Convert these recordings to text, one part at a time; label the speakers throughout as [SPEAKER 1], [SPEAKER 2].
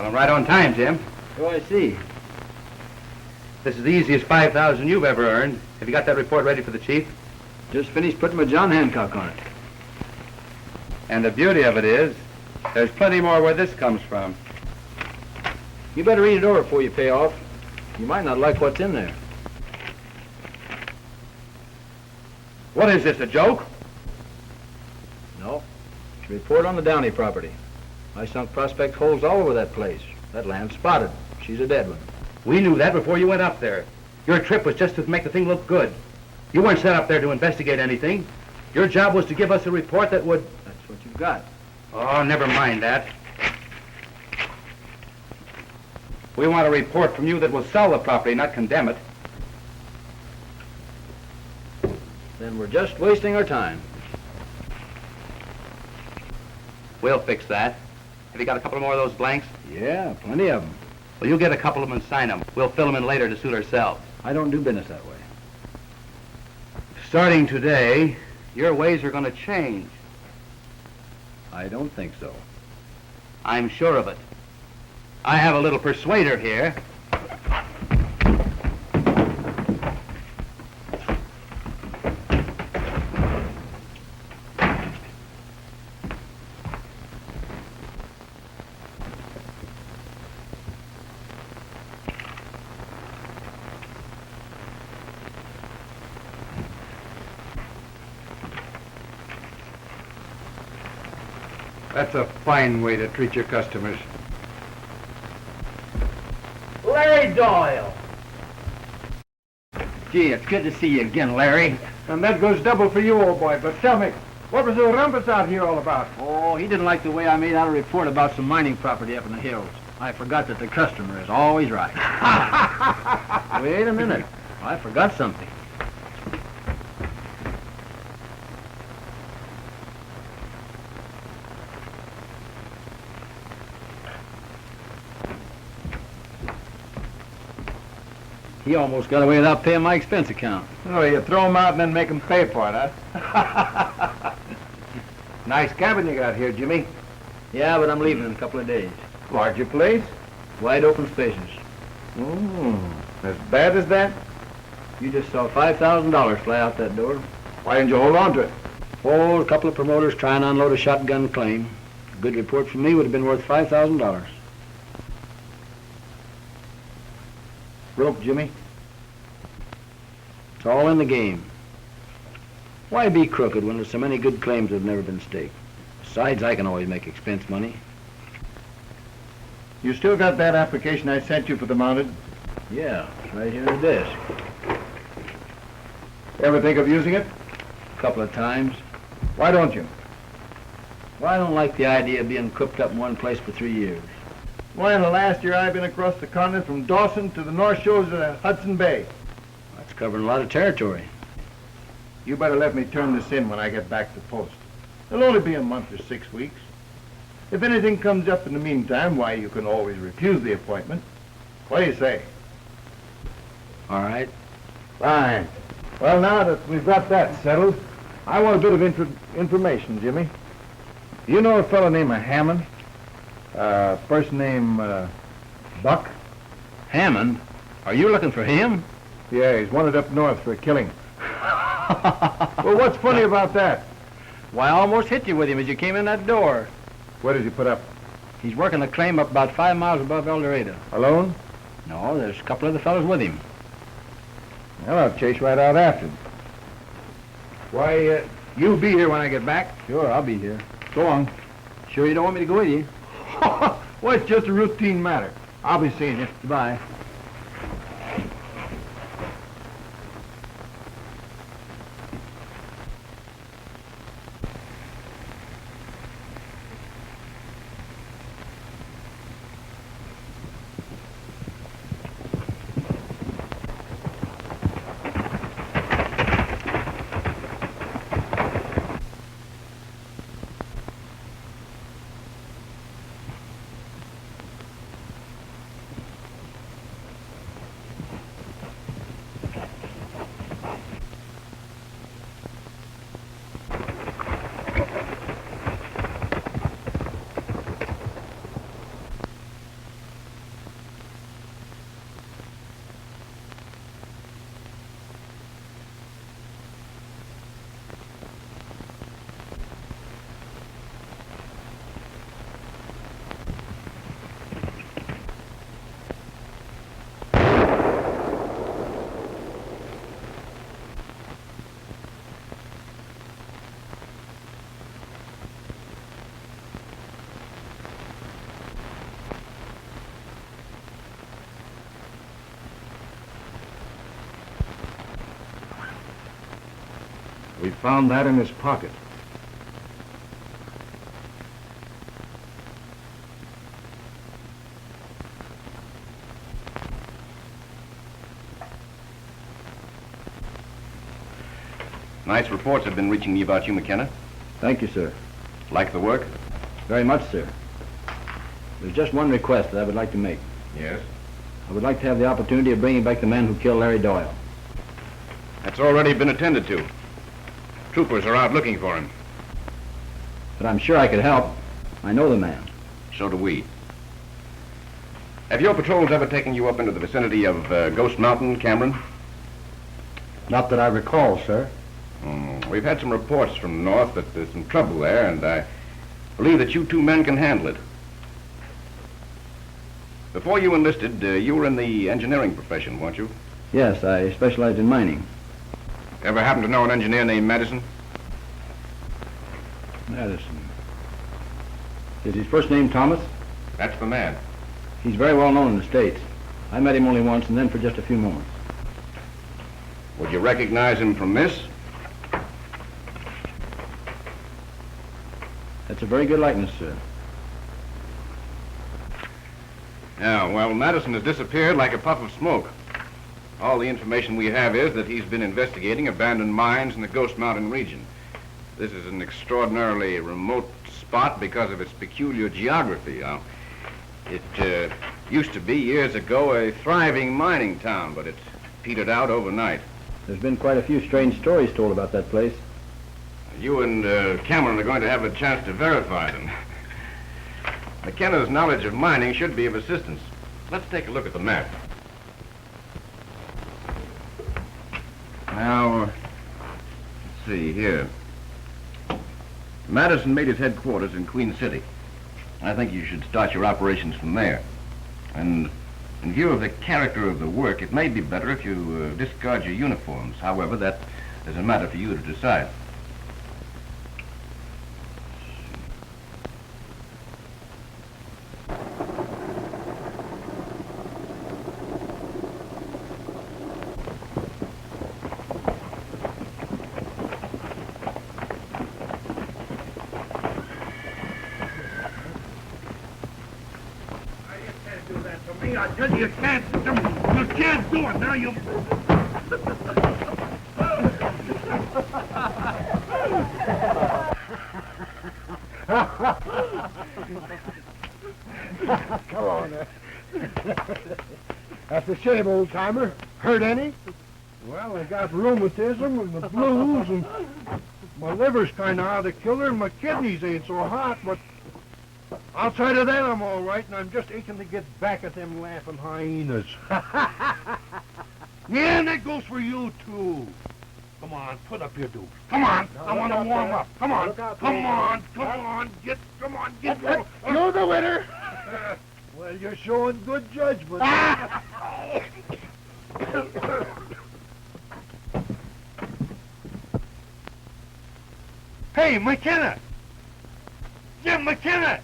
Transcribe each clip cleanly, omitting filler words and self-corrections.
[SPEAKER 1] Well, I'm right on time, Jim.
[SPEAKER 2] Oh, I see.
[SPEAKER 1] This is the easiest 5,000 you've ever earned. Have you got that report ready for the chief?
[SPEAKER 2] Just finished putting my John Hancock on it.
[SPEAKER 1] And the beauty of it is, there's plenty more where this comes from.
[SPEAKER 2] You better read it over before you pay off. You might not like what's in there.
[SPEAKER 1] What is this, a joke?
[SPEAKER 2] No. It's a report on the Downey property. I sunk prospect holes all over that place. That land's spotted. She's a dead one.
[SPEAKER 1] We knew that before you went up there. Your trip was just to make the thing look good. You weren't sent up there to investigate anything. Your job was to give us a report that would...
[SPEAKER 2] That's what you've got.
[SPEAKER 1] Oh, never mind that. We want a report from you that will sell the property, not condemn it.
[SPEAKER 2] Then we're just wasting our time.
[SPEAKER 1] We'll fix that. Have you got a couple more of those blanks?
[SPEAKER 2] Yeah, plenty of them.
[SPEAKER 1] Well, you get a couple of them and sign them. We'll fill them in later to suit ourselves.
[SPEAKER 2] I don't do business that way.
[SPEAKER 1] Starting today, your ways are going to change.
[SPEAKER 2] I don't think so.
[SPEAKER 1] I'm sure of it. I have a little persuader here.
[SPEAKER 3] That's a fine way to treat your customers.
[SPEAKER 4] Larry Doyle.
[SPEAKER 1] Gee, it's good to see you again, Larry.
[SPEAKER 3] And that goes double for you, old boy. But tell me, what was the rumpus out here all about?
[SPEAKER 2] Oh, he didn't like the way I made out a report about some mining property up in the hills. I forgot that the customer is always right. Wait a minute. I forgot something. He almost got away without paying my expense account.
[SPEAKER 3] Oh, you throw them out and then make them pay for it, huh? Nice cabin you got here, Jimmy.
[SPEAKER 2] Yeah, but I'm leaving in a couple of days.
[SPEAKER 3] Larger place?
[SPEAKER 2] Wide open spaces.
[SPEAKER 3] As bad as that?
[SPEAKER 2] You just saw $5,000 fly out that door.
[SPEAKER 3] Why didn't you hold on to it?
[SPEAKER 2] Oh, a couple of promoters trying to unload a shotgun claim. A good report from me would have been worth $5,000.
[SPEAKER 3] Broke, Jimmy.
[SPEAKER 2] It's all in the game. Why be crooked when there's so many good claims that have never been staked? Besides, I can always make expense money.
[SPEAKER 3] You still got that application I sent you for the mounted?
[SPEAKER 2] Yeah, it's right here on the desk.
[SPEAKER 3] Ever think of using it?
[SPEAKER 2] A couple of times.
[SPEAKER 3] Why don't you?
[SPEAKER 2] Well, I don't like the idea of being cooped up in one place for 3 years.
[SPEAKER 3] Why, in the last year I've been across the continent from Dawson to the North Shores of Hudson Bay.
[SPEAKER 2] That's covering a lot of territory.
[SPEAKER 3] You better let me turn this in when I get back to post. It'll only be a month or 6 weeks. If anything comes up in the meantime, why, you can always refuse the appointment. What do you say?
[SPEAKER 2] All right.
[SPEAKER 3] Fine. Well, now that we've got that settled, I want a bit of information, Jimmy. You know a fellow named Hammond? First name, Buck?
[SPEAKER 2] Hammond? Are you looking for him?
[SPEAKER 3] Yeah, he's wanted up north for a killing. Well, what's funny about that?
[SPEAKER 2] Why, I almost hit you with him as you came in that door.
[SPEAKER 3] Where does he put up?
[SPEAKER 2] He's working a claim up about 5 miles above El Dorado.
[SPEAKER 3] Alone?
[SPEAKER 2] No, there's a couple of the fellows with him.
[SPEAKER 3] Well, I'll chase right out after him. Why, you'll be here when I get back?
[SPEAKER 2] Sure, I'll be here.
[SPEAKER 3] So long.
[SPEAKER 2] Sure you don't want me to go with you?
[SPEAKER 3] Well, it's just a routine matter. I'll be seeing you.
[SPEAKER 2] Goodbye.
[SPEAKER 3] We found that in his pocket.
[SPEAKER 5] Nice reports have been reaching me about you, McKenna.
[SPEAKER 2] Thank you, sir.
[SPEAKER 5] Like the work?
[SPEAKER 2] Very much, sir. There's just one request that I would like to make.
[SPEAKER 5] Yes.
[SPEAKER 2] I would like to have the opportunity of bringing back the man who killed Larry Doyle.
[SPEAKER 5] That's already been attended to. Troopers are out looking for him.
[SPEAKER 2] But I'm sure I could help. I know the man.
[SPEAKER 5] So do we. Have your patrols ever taken you up into the vicinity of Ghost Mountain, Cameron?
[SPEAKER 3] Not that I recall, sir.
[SPEAKER 5] We've had some reports from the north that there's some trouble there, and I believe that you two men can handle it. Before you enlisted, you were in the engineering profession, weren't you?
[SPEAKER 2] Yes, I specialized in mining.
[SPEAKER 5] Ever happen to know an engineer named Madison?
[SPEAKER 2] Madison. Is his first name Thomas?
[SPEAKER 5] That's the man.
[SPEAKER 2] He's very well known in the States. I met him only once, and then for just a few moments.
[SPEAKER 5] Would you recognize him from this?
[SPEAKER 2] That's a very good likeness, sir.
[SPEAKER 5] Yeah, well, Madison has disappeared like a puff of smoke. All the information we have is that he's been investigating abandoned mines in the Ghost Mountain region. This is an extraordinarily remote spot because of its peculiar geography. It used to be, years ago, a thriving mining town, but it's petered out overnight.
[SPEAKER 2] There's been quite a few strange stories told about that place.
[SPEAKER 5] You and Cameron are going to have a chance to verify them. McKenna's knowledge of mining should be of assistance. Let's take a look at the map. Now, let's see here. Madison made his headquarters in Queen City. I think you should start your operations from there. And in view of the character of the work, it may be better if you discard your uniforms. However, that is a matter for you to decide.
[SPEAKER 1] I tell you, you can't do it. Now you...
[SPEAKER 3] Come on there. That's a shame, old-timer. Hurt any?
[SPEAKER 6] Well, I got rheumatism and the blues, and my liver's kind of out of kilter, and my kidneys ain't so hot, but outside of that, I'm all right, and I'm just aching to get back at them laughing hyenas. Yeah, and that goes for you, too. Come on, put up your dukes. Come on, I want to warm up. Come on, come on, get.
[SPEAKER 3] You're the winner.
[SPEAKER 6] Well, you're showing good judgment. Hey, McKenna! Jim McKenna!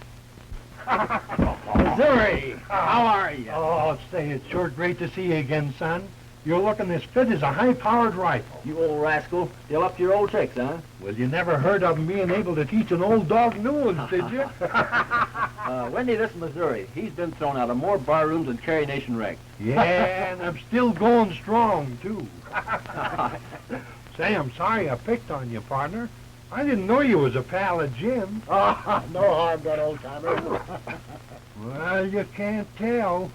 [SPEAKER 2] Missouri, how are you?
[SPEAKER 6] Oh, say, it's sure great to see you again, son. You're looking as fit as a high-powered rifle.
[SPEAKER 2] You old rascal, still up to your old tricks, huh?
[SPEAKER 6] Well, you never heard of him being able to teach an old dog new ones, did you?
[SPEAKER 2] Wendy, this is Missouri. He's been thrown out of more bar rooms than Carrie Nation wrecked.
[SPEAKER 6] Yeah, and I'm still going strong, too. Say, I'm sorry I picked on you, partner. I didn't know you was a pal of Jim.
[SPEAKER 3] No harm done, old-timer.
[SPEAKER 6] Well, you can't tell.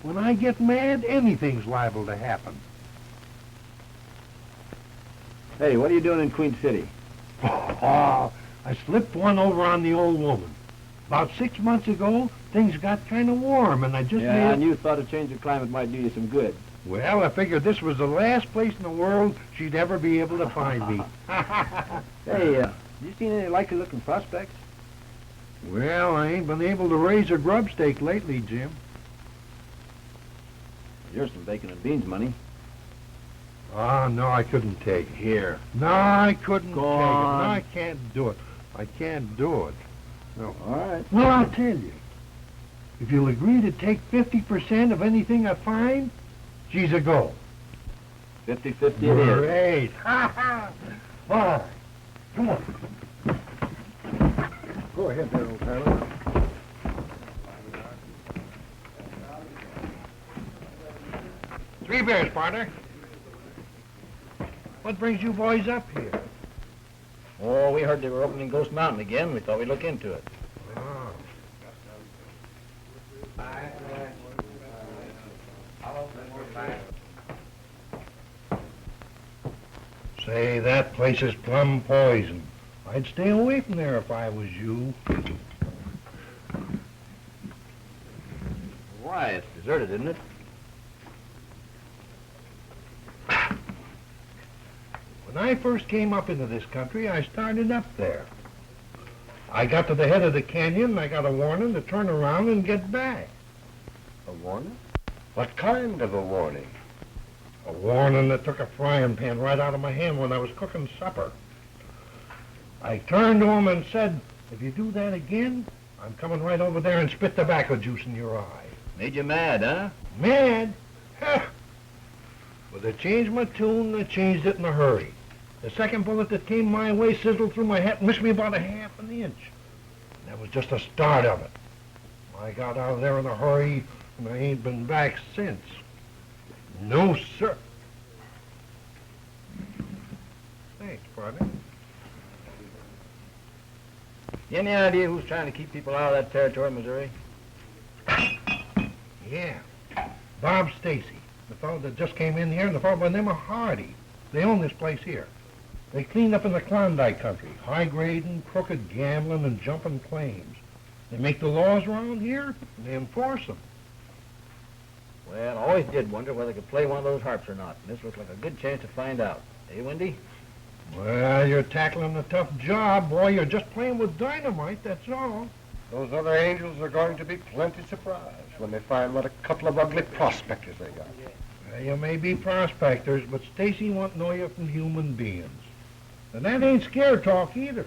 [SPEAKER 6] When I get mad, anything's liable to happen.
[SPEAKER 2] Hey, what are you doing in Queen City?
[SPEAKER 6] Oh, I slipped one over on the old woman. About 6 months ago, things got kind of warm, and I just
[SPEAKER 2] Yeah,
[SPEAKER 6] made...
[SPEAKER 2] and you thought a change of climate might do you some good.
[SPEAKER 6] Well, I figured this was the last place in the world she'd ever be able to find me.
[SPEAKER 2] Hey, you seen any likely-looking prospects?
[SPEAKER 6] Well, I ain't been able to raise a grub stake lately, Jim.
[SPEAKER 2] Here's some bacon and beans money.
[SPEAKER 6] Oh, no, I couldn't take it.
[SPEAKER 2] Here.
[SPEAKER 6] No, I couldn't
[SPEAKER 2] Go
[SPEAKER 6] take
[SPEAKER 2] on.
[SPEAKER 6] it. No, I can't do it. I can't do it. No.
[SPEAKER 2] All right.
[SPEAKER 6] Well, I'll tell you. If you'll agree to take 50% of anything I find, she's a go.
[SPEAKER 2] 50-50 it is.
[SPEAKER 6] Great. All right. Come on.
[SPEAKER 3] Go ahead there, old timer.
[SPEAKER 6] Three beers, partner. What brings you boys up here?
[SPEAKER 2] Oh, we heard they were opening Ghost Mountain again. We thought we'd look into it.
[SPEAKER 6] Oh. Say, that place is plumb poison. I'd stay away from there if I was you.
[SPEAKER 2] Why? It's deserted, isn't it?
[SPEAKER 6] When I first came up into this country, I started up there. I got to the head of the canyon, and I got a warning to turn around and get back.
[SPEAKER 3] A warning? What kind of a warning?
[SPEAKER 6] A warning that took a frying pan right out of my hand when I was cooking supper. I turned to him and said, if you do that again, I'm coming right over there and spit tobacco juice in your eye.
[SPEAKER 2] Made you mad, huh?
[SPEAKER 6] Mad? Huh. Well, they changed my tune, they changed it in a hurry. The second bullet that came my way sizzled through my hat and missed me about a half an inch. And that was just the start of it. I got out of there in a hurry, and I ain't been back since. No, sir. Thanks, partner.
[SPEAKER 2] You any idea who's trying to keep people out of that territory, Missouri?
[SPEAKER 6] Yeah. Bob Stacy, the fellow that just came in here, and the fellow by the name of Hardy. They own this place here. They cleaned up in the Klondike country, high-grading, crooked gambling, and jumping claims. They make the laws around here, and they enforce them.
[SPEAKER 2] Well, I always did wonder whether they could play one of those harps or not. And this looks like a good chance to find out. Eh, Wendy?
[SPEAKER 6] Well, you're tackling a tough job, boy. You're just playing with dynamite, that's all.
[SPEAKER 3] Those other angels are going to be plenty surprised when they find what a couple of ugly prospectors they got.
[SPEAKER 6] Well, you may be prospectors, but Stacy won't know you from human beings. And that ain't scare talk either.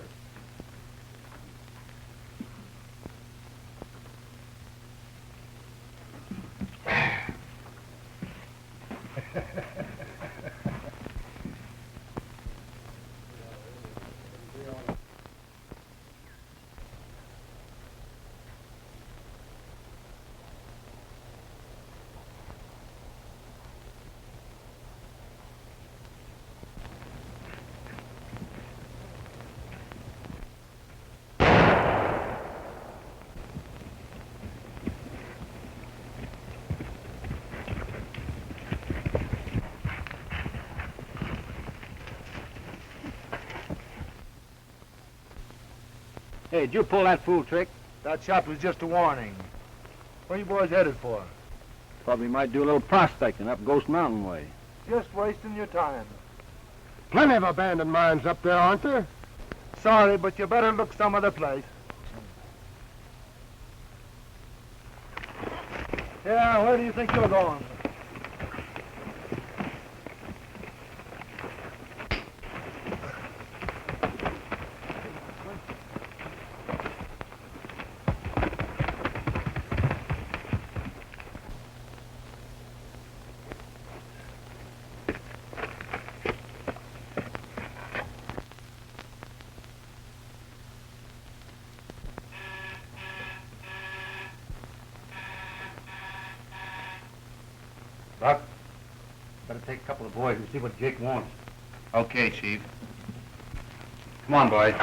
[SPEAKER 2] Hey, did you pull that fool trick?
[SPEAKER 3] That shot was just a warning. Where you boys headed for?
[SPEAKER 2] Probably might do a little prospecting up Ghost Mountain way.
[SPEAKER 3] Just wasting your time. Plenty of abandoned mines up there, aren't there? Sorry, but you better look some other place. Yeah, where do you think you're going?
[SPEAKER 1] Buck, better take a couple of boys and see what Jake wants.
[SPEAKER 5] Okay, Chief.
[SPEAKER 1] Come on, boys.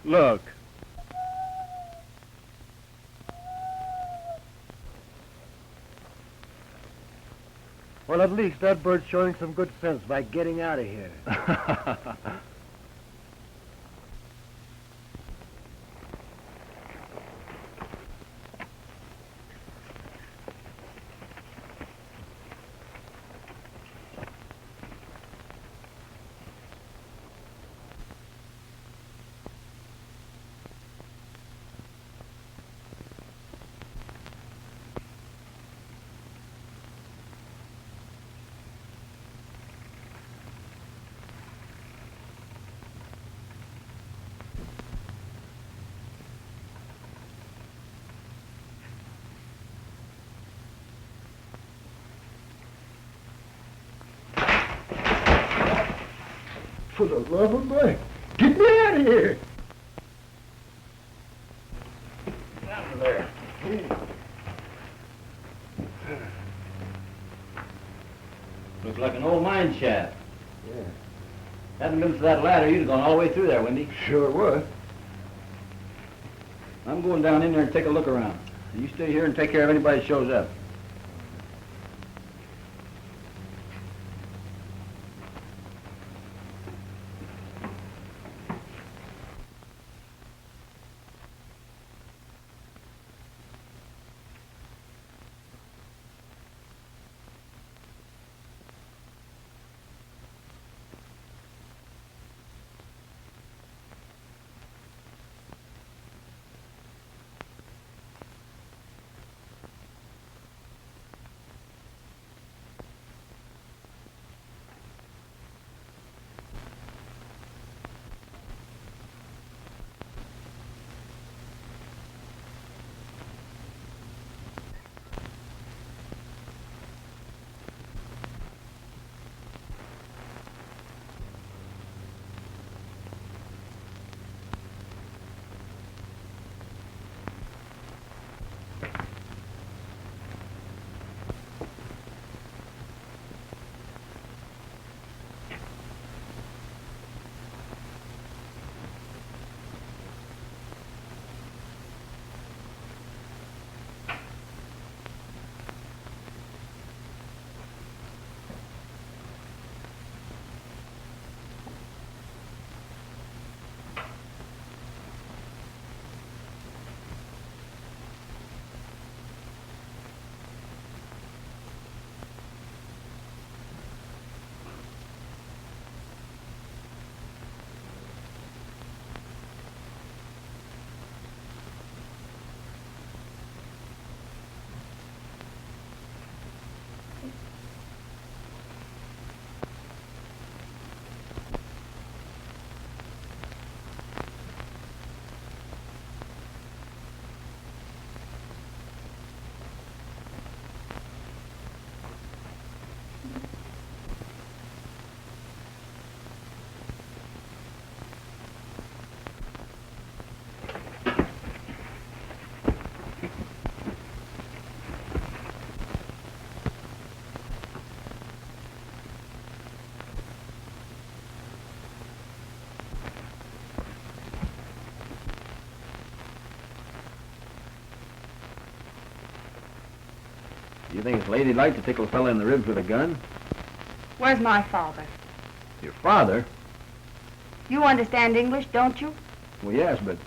[SPEAKER 6] Look. Well, at least that bird's showing some good sense by getting out of here. For the love of Mike, get me out of here!
[SPEAKER 3] Out of there.
[SPEAKER 2] Looks like an old mine shaft.
[SPEAKER 3] Yeah.
[SPEAKER 2] Hadn't been for that ladder, you'd have gone all the way through there, Wendy.
[SPEAKER 3] Sure was.
[SPEAKER 2] I'm going down in there and take a look around. You stay here and take care of anybody that shows up. You think it's ladylike to tickle a fella in the ribs with a gun?
[SPEAKER 7] Where's my father?
[SPEAKER 2] Your father?
[SPEAKER 7] You understand English, don't you?
[SPEAKER 2] Well, yes, but...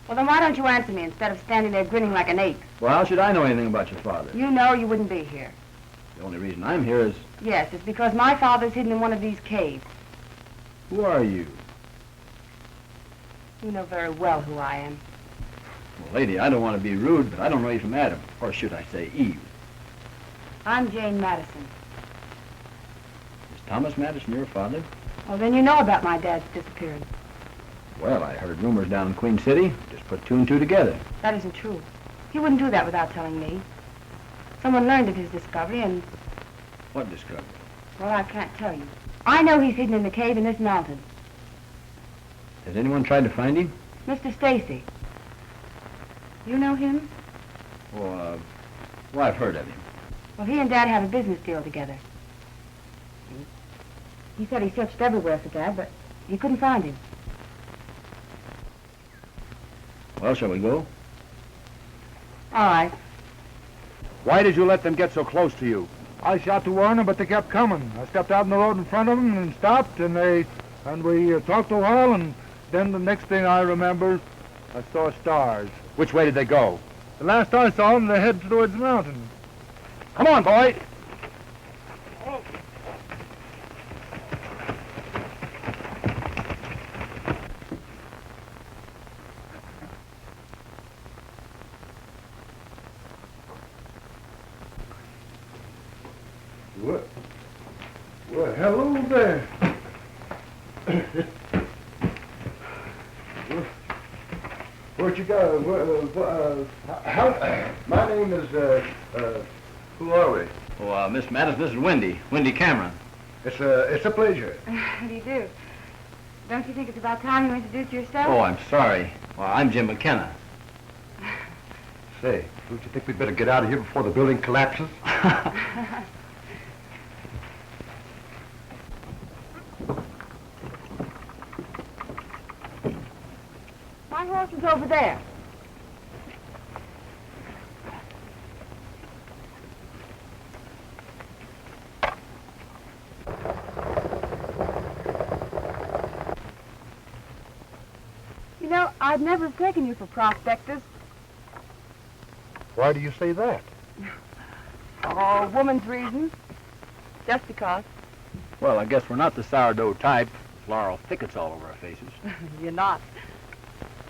[SPEAKER 7] Well, then why don't you answer me instead of standing there grinning like an ape?
[SPEAKER 2] Well, how should I know anything about your father?
[SPEAKER 7] You know you wouldn't be here.
[SPEAKER 2] The only reason I'm here is...
[SPEAKER 7] Yes, it's because my father's hidden in one of these caves.
[SPEAKER 2] Who are you?
[SPEAKER 7] You know very well who I am.
[SPEAKER 2] Well, lady, I don't want to be rude, but I don't know you from Adam. Or should I say Eve?
[SPEAKER 7] I'm Jane Madison.
[SPEAKER 2] Is Thomas Madison your father?
[SPEAKER 7] Well, then you know about my dad's disappearance.
[SPEAKER 2] Well, I heard rumors down in Queen City. Just put two and two together.
[SPEAKER 7] That isn't true. He wouldn't do that without telling me. Someone learned of his discovery and...
[SPEAKER 2] What discovery?
[SPEAKER 7] Well, I can't tell you. I know he's hidden in the cave in this mountain.
[SPEAKER 2] Has anyone tried to find him?
[SPEAKER 7] Mr. Stacy. You know him?
[SPEAKER 2] Well, I've heard of him.
[SPEAKER 7] Well, he and Dad have a business deal together. He said he searched everywhere for Dad, but He couldn't find him.
[SPEAKER 2] Well, shall we go?
[SPEAKER 7] All right.
[SPEAKER 1] Why did you let them get so close to you?
[SPEAKER 6] I shot to warn them, but they kept coming. I stepped out in the road in front of them and stopped, and we talked a while, and then the next thing I remember, I saw stars.
[SPEAKER 1] Which way did they go?
[SPEAKER 6] The last I saw them, they headed towards the mountain.
[SPEAKER 1] Come on, boy.
[SPEAKER 6] Well, hello there. What you got? My name is, who are we?
[SPEAKER 2] Oh, Miss Madison, this is Wendy. Wendy Cameron.
[SPEAKER 6] It's a pleasure.
[SPEAKER 7] How do you do? Don't you think it's about time you introduced yourself?
[SPEAKER 2] Oh, I'm sorry. Well, I'm Jim McKenna.
[SPEAKER 3] Say, don't you think we'd better get out of here before the building collapses?
[SPEAKER 7] My horse is over there. You know, I'd never have taken you for prospectors.
[SPEAKER 6] Why do you say that?
[SPEAKER 7] Oh, woman's reasons. Just because.
[SPEAKER 2] Well, I guess we're not the sourdough type. Floral thickets all over our faces.
[SPEAKER 7] You're not.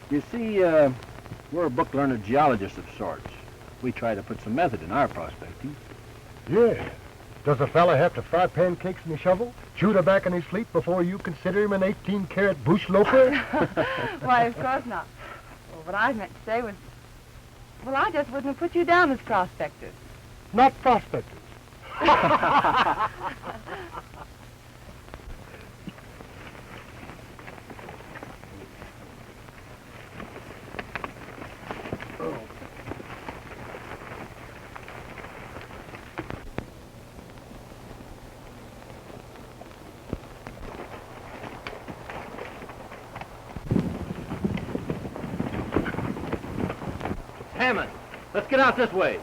[SPEAKER 2] You see, we're a book-learned geologist of sorts. We try to put some method in our prospecting.
[SPEAKER 6] Yeah. Does a fella have to fry pancakes in a shovel, chew tobacco in his sleep before you consider him an 18-carat bush loafer?
[SPEAKER 7] Why, of course not. Well, what I meant to say was, well, I just wouldn't have put you down as prospectors.
[SPEAKER 6] Not prospectors.
[SPEAKER 2] Hammond, let's get out this way.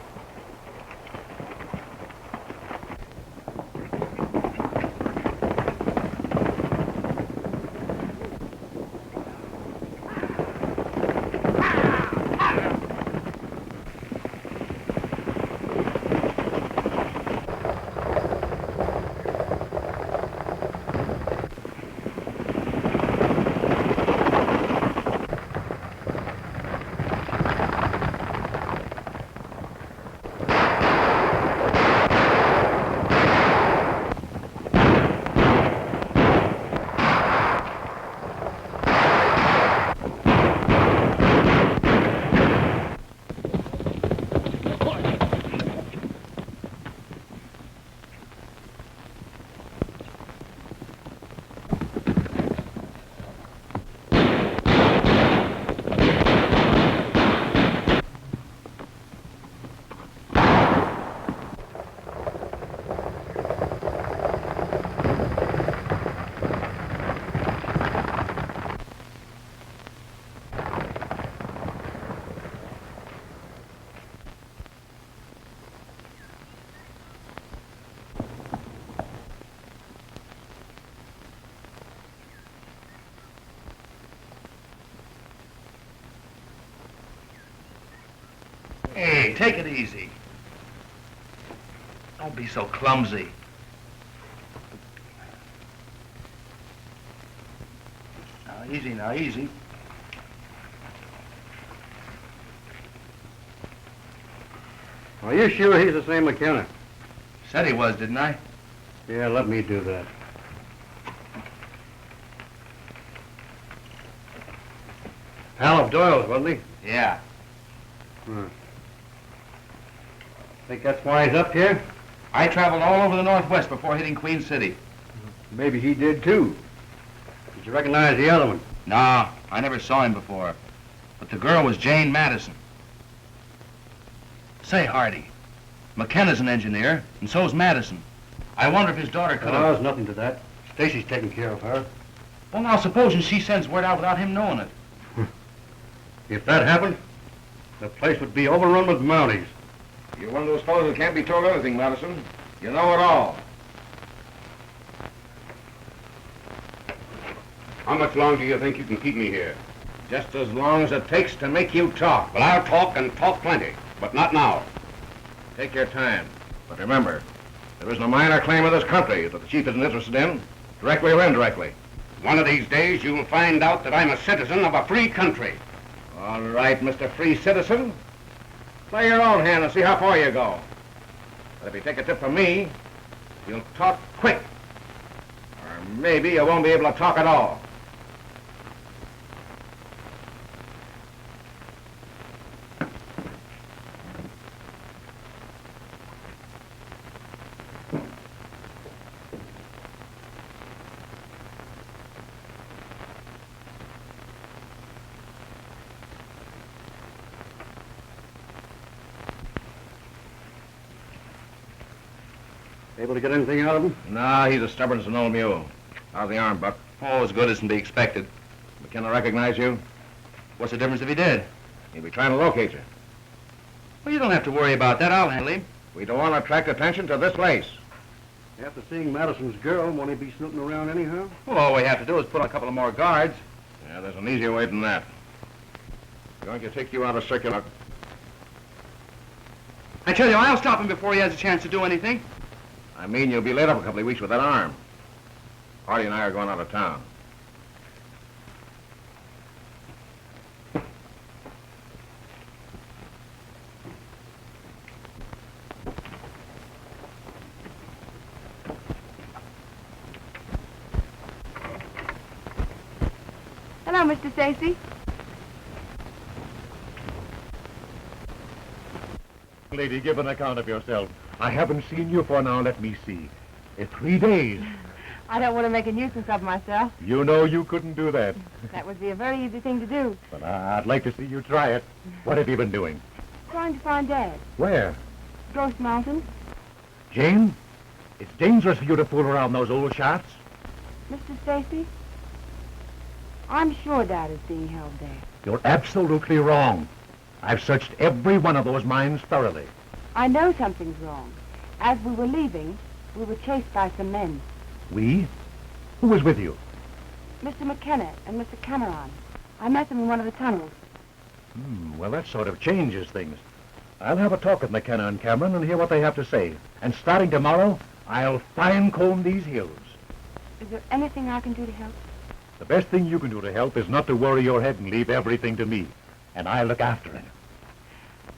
[SPEAKER 1] Hey, take it easy. Don't be so clumsy. Now, easy.
[SPEAKER 3] Are you sure he's the same McKenna?
[SPEAKER 1] Said he was, didn't I?
[SPEAKER 3] Yeah, let me do that. Pal of Doyle's, wasn't he?
[SPEAKER 1] Yeah.
[SPEAKER 3] Think that's why he's up here?
[SPEAKER 1] I traveled all over the Northwest before hitting Queen City.
[SPEAKER 3] Maybe he did, too. Did you recognize the other one?
[SPEAKER 1] No, I never saw him before. But the girl was Jane Madison. Say, Hardy, McKenna's an engineer, and so's Madison. I wonder if his daughter could have...
[SPEAKER 3] there's nothing to that. Stacy's taking care of her.
[SPEAKER 1] Well, now, supposing she sends word out without him knowing it.
[SPEAKER 6] If that happened, the place would be overrun with Mounties.
[SPEAKER 5] You're one of those fellows who can't be told anything, Madison. You know it all. How much longer do you think you can keep me here?
[SPEAKER 3] Just as long as it takes to make you talk.
[SPEAKER 5] Well, I'll talk and talk plenty, but not now.
[SPEAKER 3] Take your time. But remember, there isn't a minor claim of this country that the chief isn't interested in, directly or indirectly.
[SPEAKER 5] One of these days, you'll find out that I'm a citizen of a free country.
[SPEAKER 3] All right, Mr. Free Citizen. Play your own hand and see how far you go. But if you take a tip from me, you'll talk quick. Or maybe you won't be able to talk at all.
[SPEAKER 6] Able to get anything out of him?
[SPEAKER 3] Nah, he's as stubborn as an old mule. How's the arm, Buck?
[SPEAKER 1] Oh, as good as can be expected.
[SPEAKER 3] McKenna recognize you?
[SPEAKER 1] What's the difference if he did?
[SPEAKER 3] He'll be trying to locate you.
[SPEAKER 1] Well, you don't have to worry about that. I'll handle him.
[SPEAKER 3] We don't want to attract attention to this place.
[SPEAKER 6] After seeing Madison's girl, won't he be snooping around anyhow?
[SPEAKER 1] Well, all we have to do is put on a couple of more guards.
[SPEAKER 3] Yeah, there's an easier way than that. We're going to take you out of circular.
[SPEAKER 1] I tell you, I'll stop him before he has a chance to do anything.
[SPEAKER 3] I mean, you'll be laid up a couple of weeks with that arm. Hardy and I are going out of town.
[SPEAKER 7] Hello, Mr. Stacy.
[SPEAKER 6] Lady, give an account of yourself. I haven't seen you for now, let me see. 3 days.
[SPEAKER 7] I don't want to make a nuisance of myself.
[SPEAKER 6] You know you couldn't do that.
[SPEAKER 7] That would be a very easy thing to do.
[SPEAKER 6] But I'd like to see you try it. What have you been doing?
[SPEAKER 7] Trying to find Dad.
[SPEAKER 6] Where?
[SPEAKER 7] Ghost Mountain.
[SPEAKER 6] Jane? It's dangerous for you to fool around those old shots.
[SPEAKER 7] Mr. Stacy, I'm sure Dad is being held there.
[SPEAKER 6] You're absolutely wrong. I've searched every one of those mines thoroughly.
[SPEAKER 7] I know something's wrong. As we were leaving, we were chased by some men.
[SPEAKER 6] We? Who was with you?
[SPEAKER 7] Mr. McKenna and Mr. Cameron. I met them in one of the tunnels.
[SPEAKER 6] Well, that sort of changes things. I'll have a talk with McKenna and Cameron and hear what they have to say. And starting tomorrow, I'll fine-comb these hills.
[SPEAKER 7] Is there anything I can do to help?
[SPEAKER 6] The best thing you can do to help is not to worry your head and leave everything to me. And I'll look after it.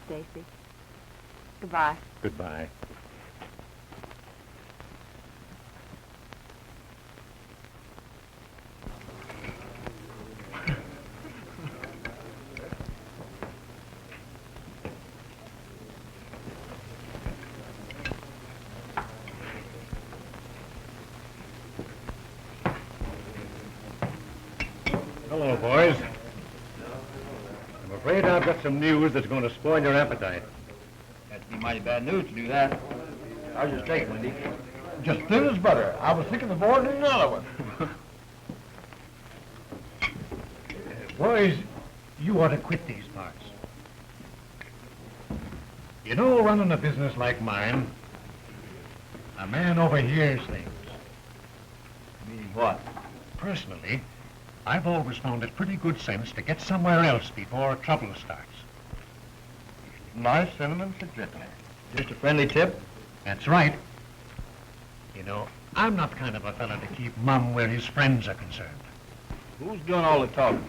[SPEAKER 7] Stacy. Goodbye.
[SPEAKER 6] Goodbye. Hello, boys. I'm afraid I've got some news that's going to spoil your appetite.
[SPEAKER 2] That'd be mighty bad news to do that. How's your steak, Wendy?
[SPEAKER 3] Just thin as butter. I was thinking of ordering another one.
[SPEAKER 6] Boys, you ought to quit these parts. You know, running a business like mine, a man overhears things.
[SPEAKER 2] Meaning what?
[SPEAKER 6] Personally, I've always found it pretty good sense to get somewhere else before trouble starts.
[SPEAKER 3] Nice cinnamon suggestion.
[SPEAKER 2] Just a friendly tip?
[SPEAKER 6] That's right. You know, I'm not kind of a fella to keep mum where his friends are concerned.
[SPEAKER 2] Who's doing all the talking?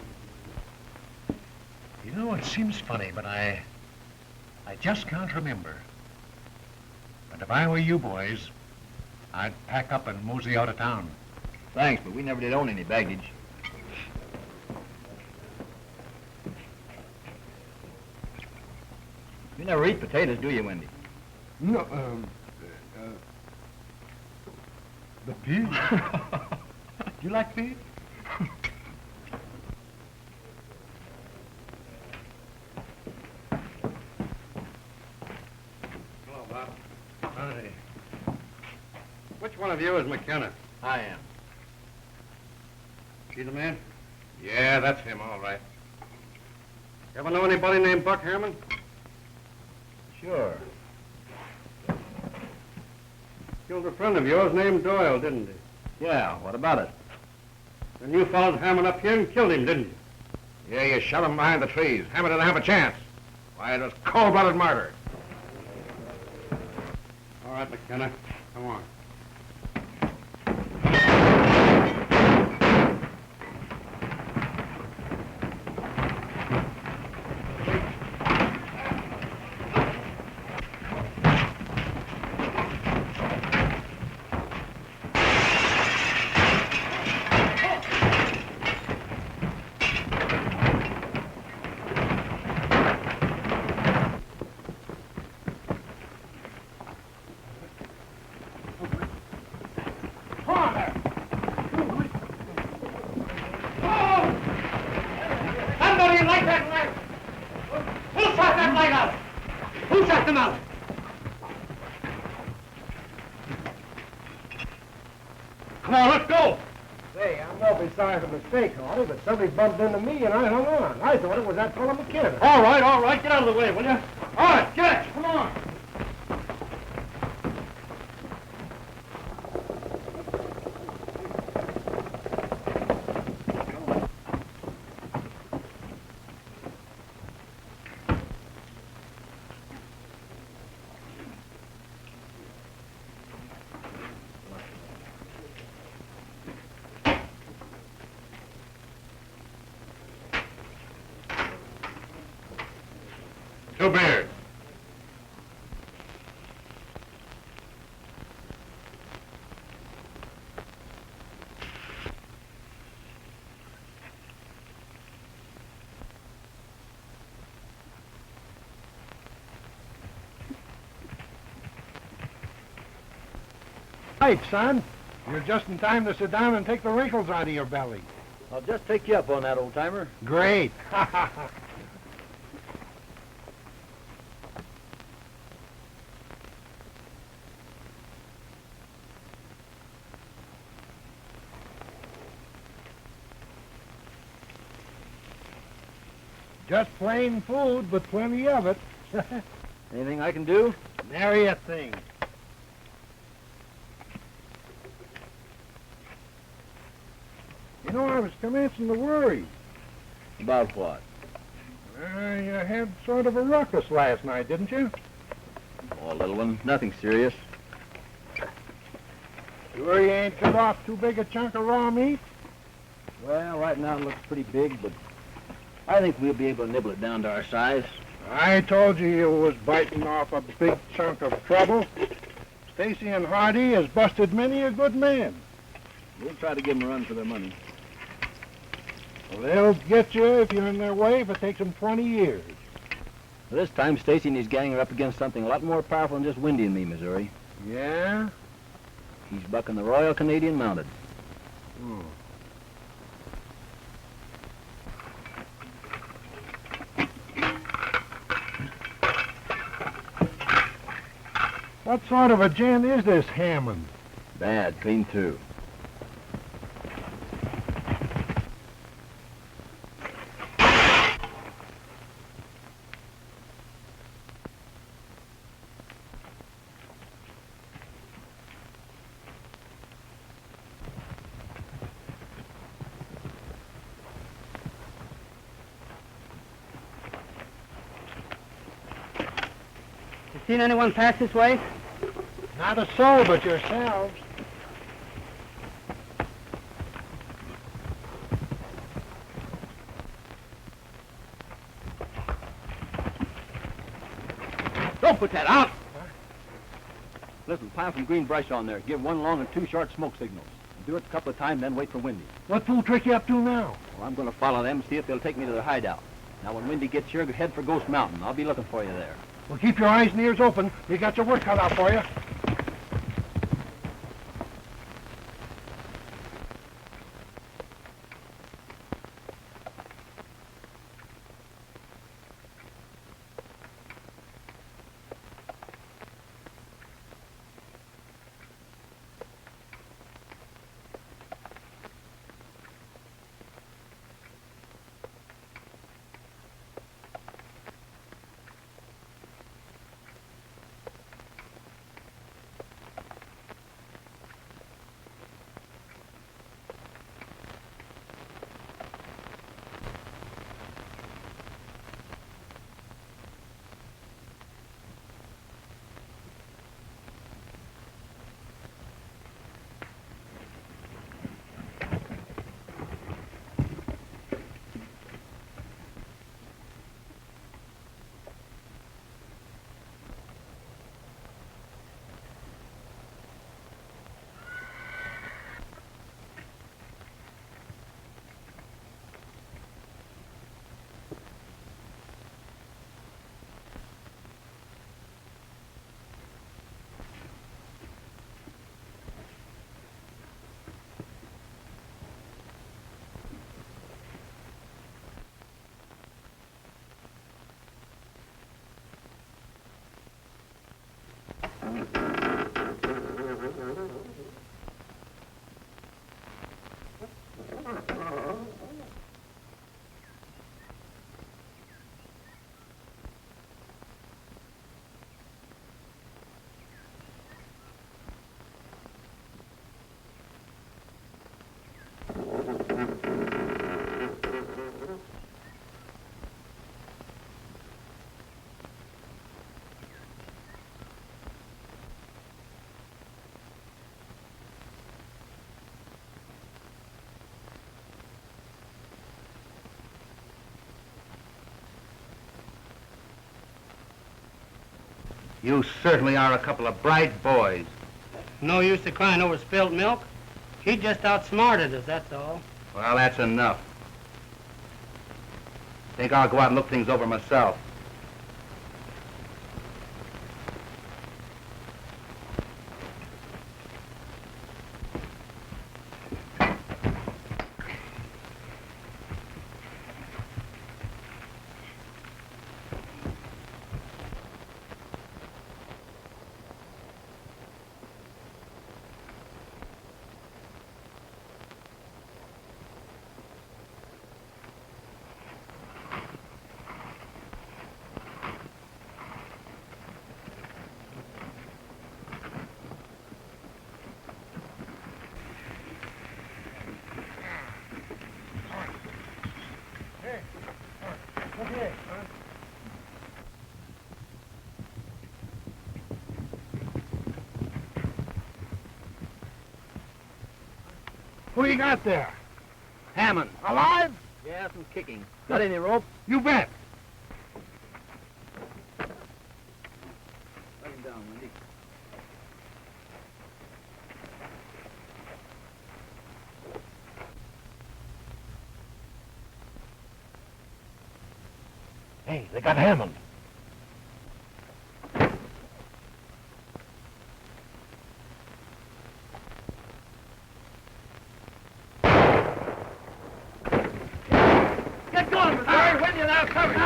[SPEAKER 6] You know, it seems funny, but I just can't remember. But if I were you boys, I'd pack up and mosey out of town.
[SPEAKER 2] Thanks, but we never did own any baggage. You never eat potatoes, do you, Wendy?
[SPEAKER 6] No, the pig? Do you like pig?
[SPEAKER 1] Hello, Bob.
[SPEAKER 6] Howdy.
[SPEAKER 1] Which one of you is McKenna?
[SPEAKER 2] I am.
[SPEAKER 1] See the man?
[SPEAKER 5] Yeah, that's him, all right.
[SPEAKER 1] You ever know anybody named Buck Harmon?
[SPEAKER 3] Sure.
[SPEAKER 1] Killed a friend of yours named Doyle, didn't he?
[SPEAKER 2] Yeah, what about it?
[SPEAKER 1] And you followed Harmon up here and killed him, didn't you?
[SPEAKER 5] Yeah, you shot him behind the trees. Hammond didn't have a chance. Why, it was cold-blooded murder.
[SPEAKER 1] All right, McKenna. Come on.
[SPEAKER 4] Somebody light that light! Who shot that light out? Who shot them out? Come on, let's go!
[SPEAKER 6] Say, I'm awfully sorry for the mistake, Hardy, but somebody bumped into me and I hung on. I thought it was that fellow McKenna.
[SPEAKER 1] All right. Get out of the way, will you? All right, get it. Come on.
[SPEAKER 5] Two beers.
[SPEAKER 6] Right, son. You're just in time to sit down and take the wrinkles out of your belly.
[SPEAKER 2] I'll just take you up on that, old-timer.
[SPEAKER 6] Great. Just plain food, but plenty of it.
[SPEAKER 2] Anything I can do?
[SPEAKER 6] Nary a thing. You know, I was commencing to worry.
[SPEAKER 2] About what?
[SPEAKER 6] You had sort of a ruckus last night, didn't you?
[SPEAKER 2] Oh, little one. Nothing serious.
[SPEAKER 6] Sure you ain't cut off too big a chunk of raw meat?
[SPEAKER 2] Well, right now it looks pretty big, but I think we'll be able to nibble it down to our size.
[SPEAKER 6] I told you was biting off a big chunk of trouble. Stacy and Hardy has busted many a good man.
[SPEAKER 2] We'll try to give them a run for their money.
[SPEAKER 6] Well, they'll get you if you're in their way if it takes them 20 years.
[SPEAKER 2] This time, Stacy and his gang are up against something a lot more powerful than just Windy and me, Missouri.
[SPEAKER 6] Yeah?
[SPEAKER 2] He's bucking the Royal Canadian Mounted.
[SPEAKER 6] Hmm. What sort of a gent is this Hammond?
[SPEAKER 2] Bad, clean through.
[SPEAKER 4] You seen anyone pass this way?
[SPEAKER 6] Not a soul but yourselves.
[SPEAKER 2] Don't put that out! Listen, pile some green brush on there. Give one long and two short smoke signals. Do it a couple of times, then wait for Windy.
[SPEAKER 6] What fool trick you up to now?
[SPEAKER 2] Well, I'm going to follow them, see if they'll take me to their hideout. Now, when Windy gets here, head for Ghost Mountain. I'll be looking for you there.
[SPEAKER 6] Well, keep your eyes and ears open. You got your work cut out for you.
[SPEAKER 1] You certainly are a couple of bright boys.
[SPEAKER 4] No use to crying over spilled milk. He just outsmarted us, that's all.
[SPEAKER 1] Well, that's enough. Think I'll go out and look things over myself.
[SPEAKER 6] Who you got there?
[SPEAKER 2] Hammond.
[SPEAKER 6] Alive?
[SPEAKER 2] Yeah, some kicking. Got any rope?
[SPEAKER 6] You bet.
[SPEAKER 2] Let him down, Wendy.
[SPEAKER 6] Hey, they got Hammond.
[SPEAKER 4] Get going, Missouri. When you're now covered.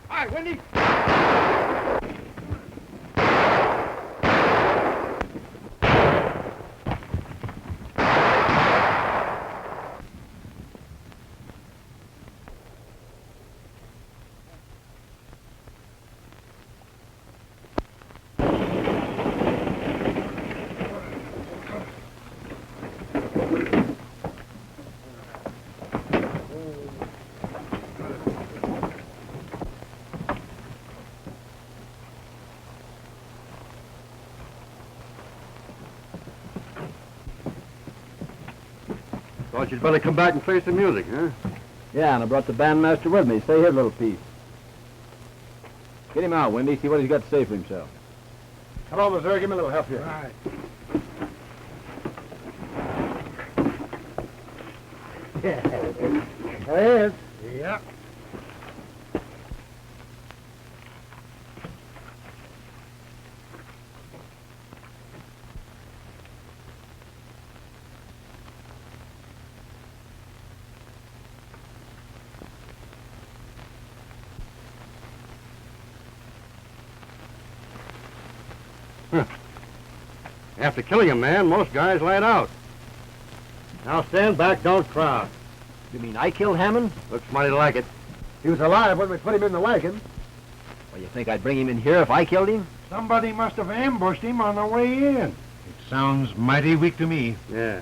[SPEAKER 6] All right, Wendy.
[SPEAKER 3] Thought you'd better come back and play some music, huh?
[SPEAKER 2] Yeah, and I brought the bandmaster with me. Say his little piece. Get him out, Wendy. See what he's got to say for himself.
[SPEAKER 3] Come on, Missouri. Give me a little help here.
[SPEAKER 6] All right.
[SPEAKER 3] There he is.
[SPEAKER 6] Yeah.
[SPEAKER 3] After killing a man, most guys light out. Now stand back, don't crowd.
[SPEAKER 2] You mean I killed Hammond?
[SPEAKER 3] Looks mighty like it. He was alive when we put him in the wagon.
[SPEAKER 2] Well, you think I'd bring him in here if I killed him?
[SPEAKER 6] Somebody must have ambushed him on the way in.
[SPEAKER 3] It sounds mighty weak to me. Yeah.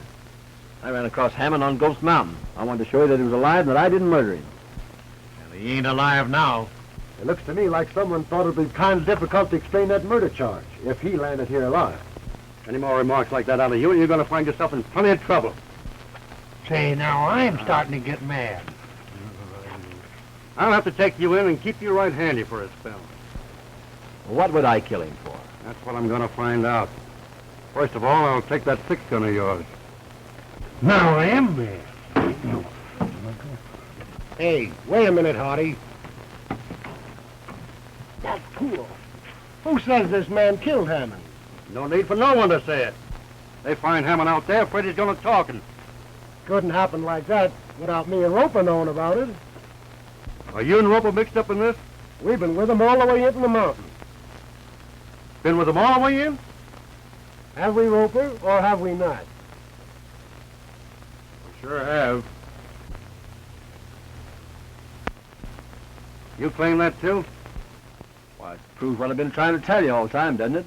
[SPEAKER 2] I ran across Hammond on Ghost Mountain. I wanted to show you that he was alive and that I didn't murder him.
[SPEAKER 3] Well, he ain't alive now. It looks to me like someone thought it'd be kind of difficult to explain that murder charge if he landed here alive. Any more remarks like that out of you, and you're going to find yourself in plenty of trouble.
[SPEAKER 6] Say, now I'm starting to get mad.
[SPEAKER 3] I'll have to take you in and keep you right handy for a spell.
[SPEAKER 2] What would I kill him for?
[SPEAKER 3] That's what I'm going to find out. First of all, I'll take that 6-gun of yours.
[SPEAKER 6] Now I am mad.
[SPEAKER 3] Hey, wait a minute, Hardy.
[SPEAKER 6] That's cool. Who says this man killed Hammond?
[SPEAKER 3] No need for no one to say it. They find Hammond out there, Freddy's going to talk, and
[SPEAKER 6] Couldn't happen like that without me and Roper knowing about it.
[SPEAKER 1] Are you and Roper mixed up in this?
[SPEAKER 6] We've been with them all the way into the mountains.
[SPEAKER 1] Been with them all the way in?
[SPEAKER 6] Have we, Roper, or have we not?
[SPEAKER 1] Sure have. You claim that, too?
[SPEAKER 2] Why, it proves what I've been trying to tell you all the time, doesn't it?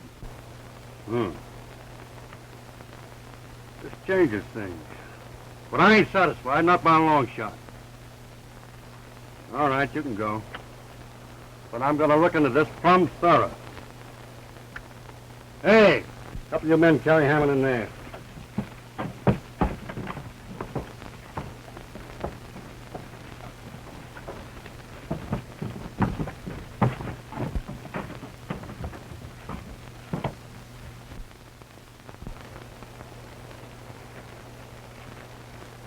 [SPEAKER 1] This changes things. But I ain't satisfied, not by a long shot. All right, you can go. But I'm gonna look into this plumb thorough. Hey, a couple of your men carry Hammond in there.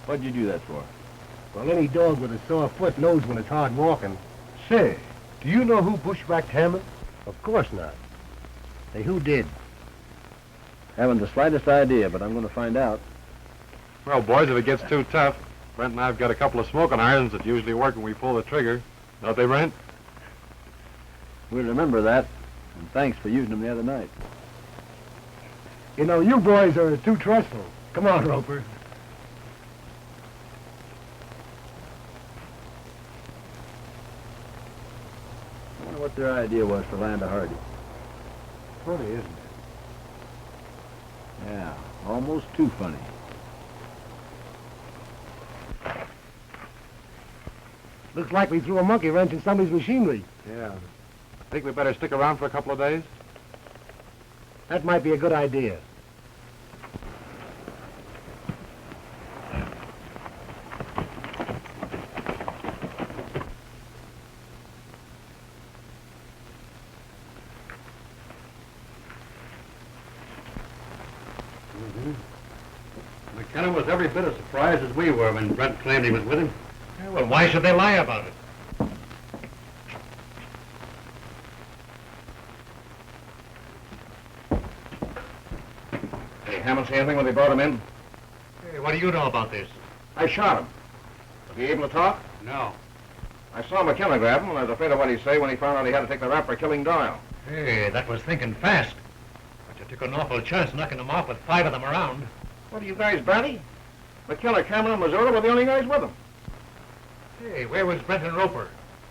[SPEAKER 2] What'd you do that for?
[SPEAKER 6] Well, any dog with a sore foot knows when it's hard walking. Say, do you know who bushwhacked Hammond? Of course not. Say, who did?
[SPEAKER 2] Haven't the slightest idea, but I'm going to find out.
[SPEAKER 8] Well, boys, if it gets too tough, Brent and I've got a couple of smoking irons that usually work when we pull the trigger. Don't they, Brent?
[SPEAKER 2] We'll remember that, and thanks for using them the other night.
[SPEAKER 6] You know, you boys are too trustful. Come on, Roper.
[SPEAKER 2] I wonder what their idea was for Land of Hardy.
[SPEAKER 6] Funny, isn't it?
[SPEAKER 2] Yeah, almost too funny.
[SPEAKER 6] Looks like we threw a monkey wrench in somebody's machinery.
[SPEAKER 8] Yeah. Think we better stick around for a couple of days?
[SPEAKER 6] That might be a good idea.
[SPEAKER 1] McKenna was every bit as surprised as we were when Brent claimed he was with him. Yeah, well, why should they lie about it?
[SPEAKER 5] Hey, Hammond say anything when they brought him in?
[SPEAKER 1] Hey, what do you know about this?
[SPEAKER 5] I shot him. Was he able to talk?
[SPEAKER 1] No.
[SPEAKER 5] I saw McKenna grab him, and I was afraid of what he'd say when he found out he had to take the rap for killing Doyle.
[SPEAKER 1] Hey, that was thinking fast. But you took an awful chance knocking him off with 5 of them around.
[SPEAKER 5] What are you guys, Bradley? McKenna, Cameron, and Missouri were the only guys with him.
[SPEAKER 1] Hey, where was Brent and Roper?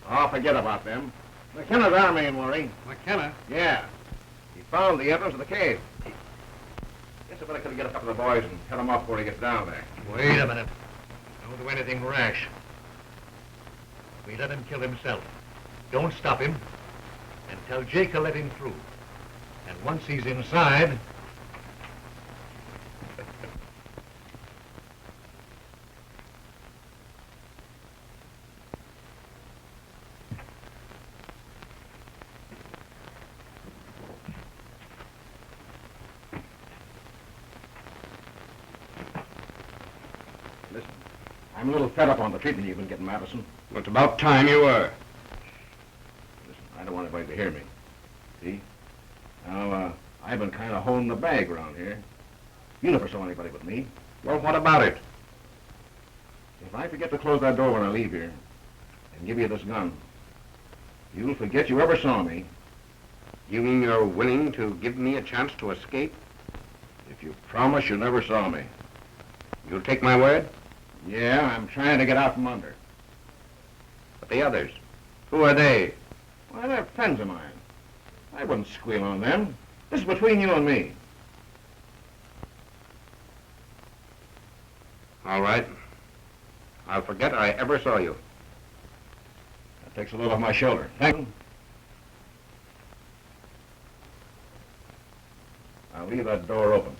[SPEAKER 5] Oh, forget about them. McKenna's our main worry.
[SPEAKER 1] McKenna?
[SPEAKER 5] Yeah. He found the entrance of the cave. Guess I better get a couple of the boys and cut him off before he gets down there.
[SPEAKER 1] Wait a minute. Don't do anything rash. We let him kill himself. Don't stop him. And tell Jake to let him through. And once he's inside...
[SPEAKER 5] Listen, I'm a little fed up on the treatment you've been getting, Madison.
[SPEAKER 8] Well, it's about time you were.
[SPEAKER 5] Listen, I don't want anybody to hear me. See? Now, I've been kind of holding the bag around here. You never saw anybody but me.
[SPEAKER 8] Well, what about it?
[SPEAKER 5] If I forget to close that door when I leave here and give you this gun, you'll forget you ever saw me.
[SPEAKER 8] You mean you're willing to give me a chance to escape?
[SPEAKER 5] If you promise you never saw me.
[SPEAKER 8] You'll take my word?
[SPEAKER 5] Yeah, I'm trying to get out from under.
[SPEAKER 8] But the others, who are they?
[SPEAKER 5] Why, they're friends of mine. I wouldn't squeal on them. This is between you and me.
[SPEAKER 8] All right. I'll forget I ever saw you.
[SPEAKER 5] That takes a load off my shoulder. Thank you. I'll leave that door open.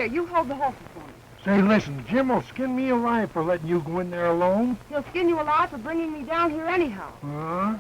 [SPEAKER 7] Here, you hold the horses for me.
[SPEAKER 6] Say, listen, Jim will skin me alive for letting you go in there alone.
[SPEAKER 7] He'll skin you alive for bringing me down here anyhow.
[SPEAKER 6] Huh?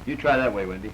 [SPEAKER 2] You try that way, Wendy.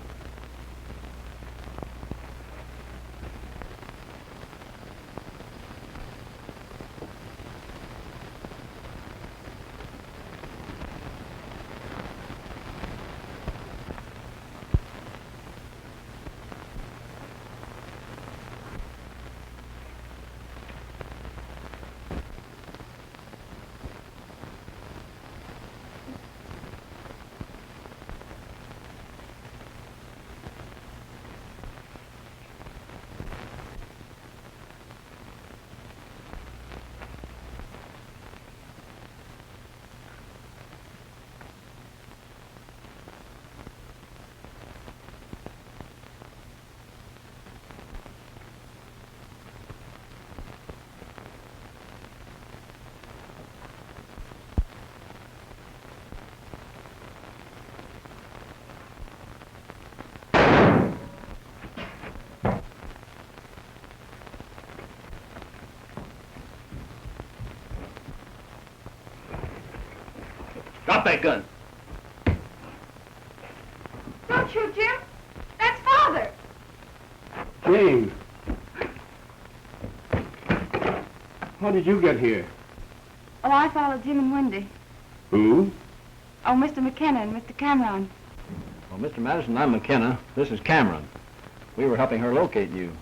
[SPEAKER 2] Drop that gun.
[SPEAKER 7] Don't shoot, Jim. That's Father.
[SPEAKER 6] Jane. How did you get here?
[SPEAKER 7] Oh, I followed Jim and Wendy.
[SPEAKER 6] Who?
[SPEAKER 7] Oh, Mr. McKenna and Mr. Cameron.
[SPEAKER 2] Well, Mr. Madison, I'm McKenna. This is Cameron. We were helping her locate you,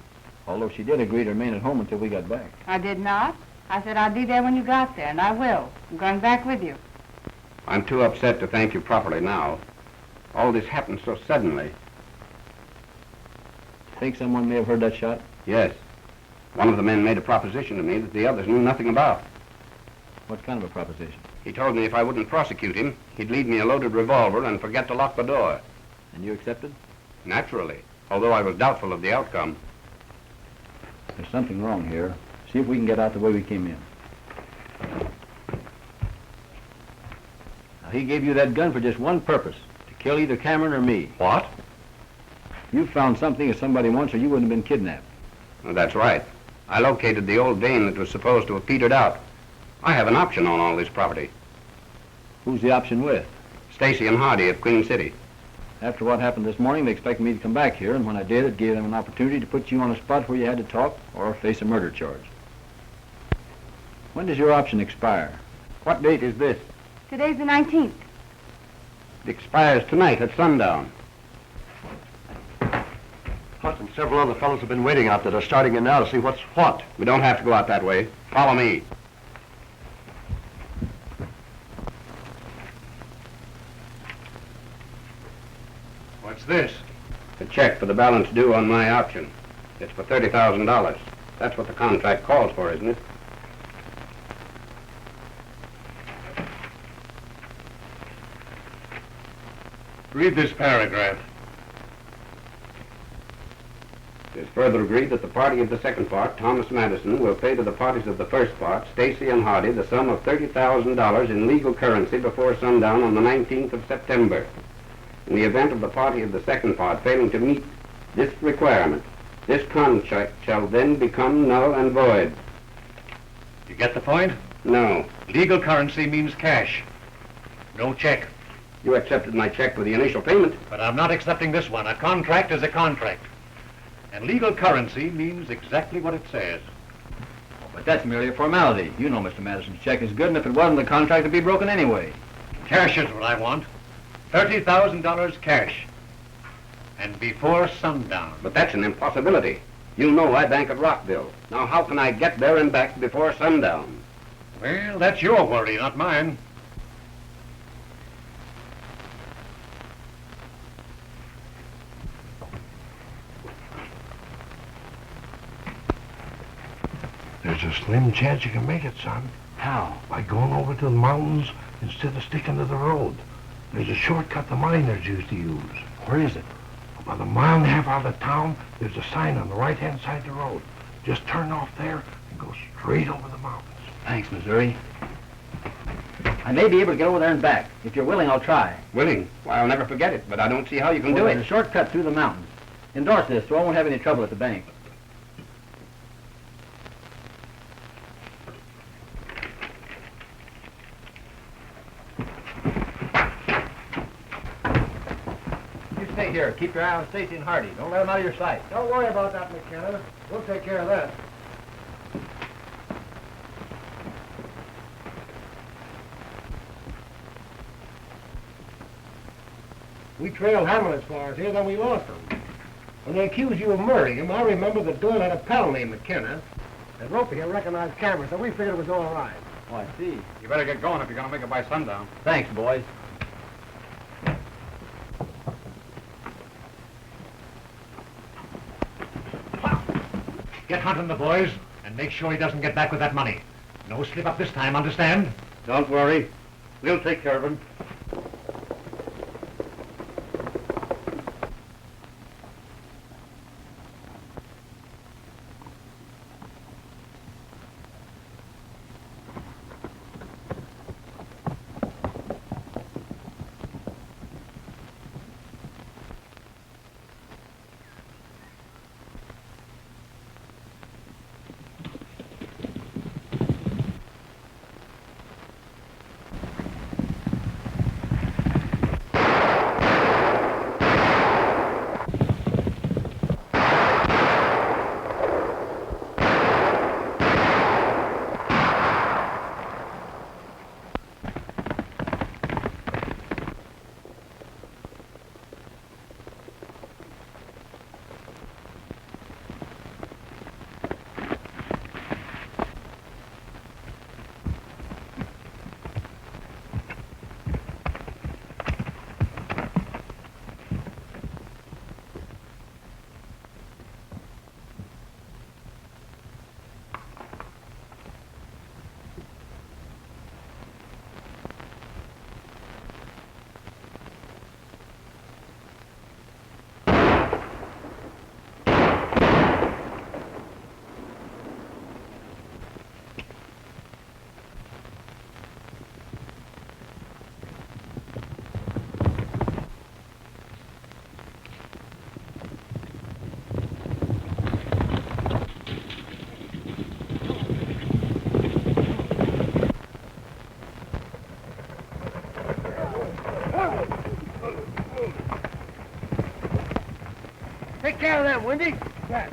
[SPEAKER 2] although she did agree to remain at home until we got back.
[SPEAKER 7] I did not. I said I'd be there when you got there, and I will. I'm going back with you.
[SPEAKER 5] I'm too upset to thank you properly now. All this happened so suddenly.
[SPEAKER 2] Think someone may have heard that shot?
[SPEAKER 5] Yes. One of the men made a proposition to me that the others knew nothing about.
[SPEAKER 2] What kind of a proposition?
[SPEAKER 5] He told me if I wouldn't prosecute him, he'd leave me a loaded revolver and forget to lock the door.
[SPEAKER 2] And you accepted?
[SPEAKER 5] Naturally, although I was doubtful of the outcome.
[SPEAKER 2] There's something wrong here. See if we can get out the way we came in. Now, he gave you that gun for just one purpose, to kill either Cameron or me.
[SPEAKER 5] What?
[SPEAKER 2] You found something that somebody wants or you wouldn't have been kidnapped.
[SPEAKER 5] Well, that's right. I located the old dame that was supposed to have petered out. I have an option on all this property.
[SPEAKER 2] Who's the option with?
[SPEAKER 5] Stacy and Hardy of Queen City.
[SPEAKER 2] After what happened this morning, they expected me to come back here, and when I did, it gave them an opportunity to put you on a spot where you had to talk or face a murder charge. When does your option expire?
[SPEAKER 5] What date is this?
[SPEAKER 7] Today's the 19th.
[SPEAKER 5] It expires tonight at sundown.
[SPEAKER 1] Hunt and several other fellows have been waiting out there. They're starting in now to see what's what.
[SPEAKER 5] We don't have to go out that way. Follow me.
[SPEAKER 1] What's this?
[SPEAKER 5] A check for the balance due on my auction. It's for $30,000. That's what the contract calls for, isn't it?
[SPEAKER 1] Read this paragraph.
[SPEAKER 5] It is further agreed that the party of the second part, Thomas Madison, will pay to the parties of the first part, Stacy and Hardy, the sum of $30,000 in legal currency before sundown on the 19th of September. In the event of the party of the second part failing to meet this requirement, this contract shall then become null and void.
[SPEAKER 1] You get the point?
[SPEAKER 5] No.
[SPEAKER 1] Legal currency means cash. No check.
[SPEAKER 5] You accepted my check for the initial payment.
[SPEAKER 1] But I'm not accepting this one. A contract is a contract. And legal currency means exactly what it says.
[SPEAKER 2] Oh, but that's merely a formality. You know Mr. Madison's check is good, and if it wasn't, the contract would be broken anyway.
[SPEAKER 1] Cash is what I want. $30,000 cash. And before sundown.
[SPEAKER 9] But that's an impossibility. You know I bank at Rockville. Now, how can I get there and back before sundown?
[SPEAKER 1] Well, that's your worry, not mine.
[SPEAKER 6] There's a slim chance you can make it, son.
[SPEAKER 2] How?
[SPEAKER 6] By going over to the mountains instead of sticking to the road. There's a shortcut the miners used to use.
[SPEAKER 2] Where is it?
[SPEAKER 6] About a mile and a half out of town, there's a sign on the right-hand side of the road. Just turn off there and go straight over the mountains.
[SPEAKER 2] Thanks, Missouri. I may be able to get over there and back. If you're willing, I'll try.
[SPEAKER 9] Willing? Why, I'll never forget it, but I don't see how you can do
[SPEAKER 2] There's a
[SPEAKER 9] it.
[SPEAKER 2] shortcut through the mountains. Endorse this so I won't have any trouble at the bank. You stay here. Keep your eye on Stacy and Hardy. Don't let them out of your sight.
[SPEAKER 6] Don't worry about that, McKenna. We'll take care of that. We trailed Hammond as far as here, then we lost him. When they accused you of murdering him, I remember that Doyle had a pal named McKenna. And Ropey here recognized cameras, so we figured it was all right.
[SPEAKER 2] Oh, I see.
[SPEAKER 8] You better get going if you're going to make it by sundown.
[SPEAKER 2] Thanks, boys.
[SPEAKER 1] Get hunting the boys and make sure he doesn't get back with that money. No slip up this time, understand?
[SPEAKER 9] Don't worry. We'll take care of him.
[SPEAKER 6] Take care of them, Windy. Yeah.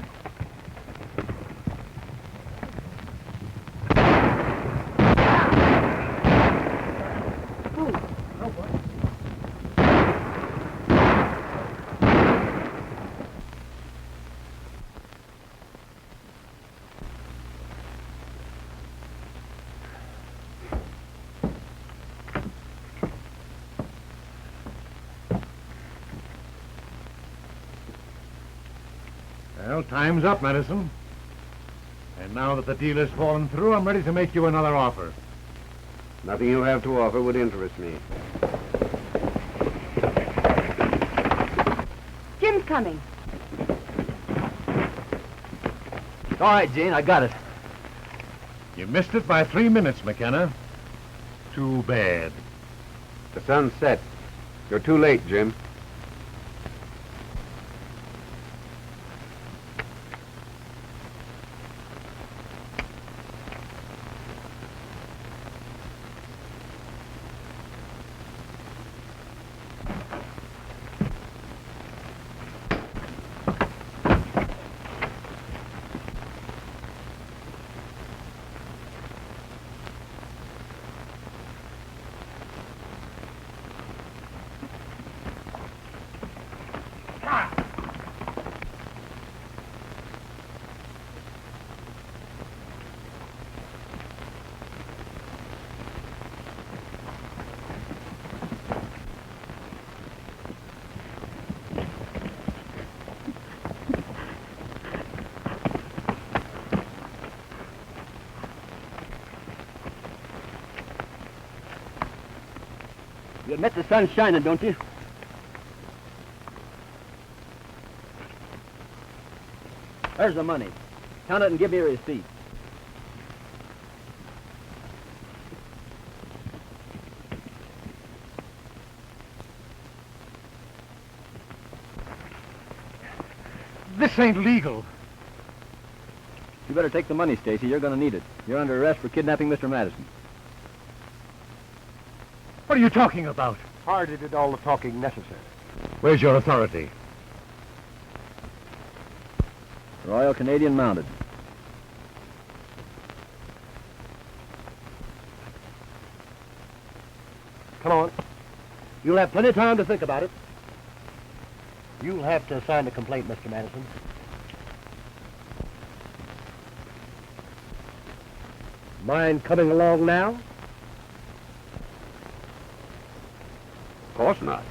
[SPEAKER 6] Well, time's up, Medicine. And now that the deal has fallen through, I'm ready to make you another offer.
[SPEAKER 9] Nothing you have to offer would interest me.
[SPEAKER 7] Jim's coming.
[SPEAKER 2] All right, Jane, I got it.
[SPEAKER 6] You missed it by 3 minutes, McKenna. Too bad.
[SPEAKER 9] The sun's set. You're too late, Jim.
[SPEAKER 2] Admit the sun's shining, don't you? There's the money. Count it and give me a receipt.
[SPEAKER 6] This ain't legal.
[SPEAKER 2] You better take the money, Stacy. You're going to need it. You're under arrest for kidnapping Mr. Madison.
[SPEAKER 6] What are you talking about?
[SPEAKER 3] Hardy did all the talking necessary.
[SPEAKER 1] Where's your authority?
[SPEAKER 2] Royal Canadian Mounted.
[SPEAKER 3] Come on. You'll have plenty of time to think about it. You'll have to sign the complaint, Mr. Madison. Mind coming along now?
[SPEAKER 9] Of course not.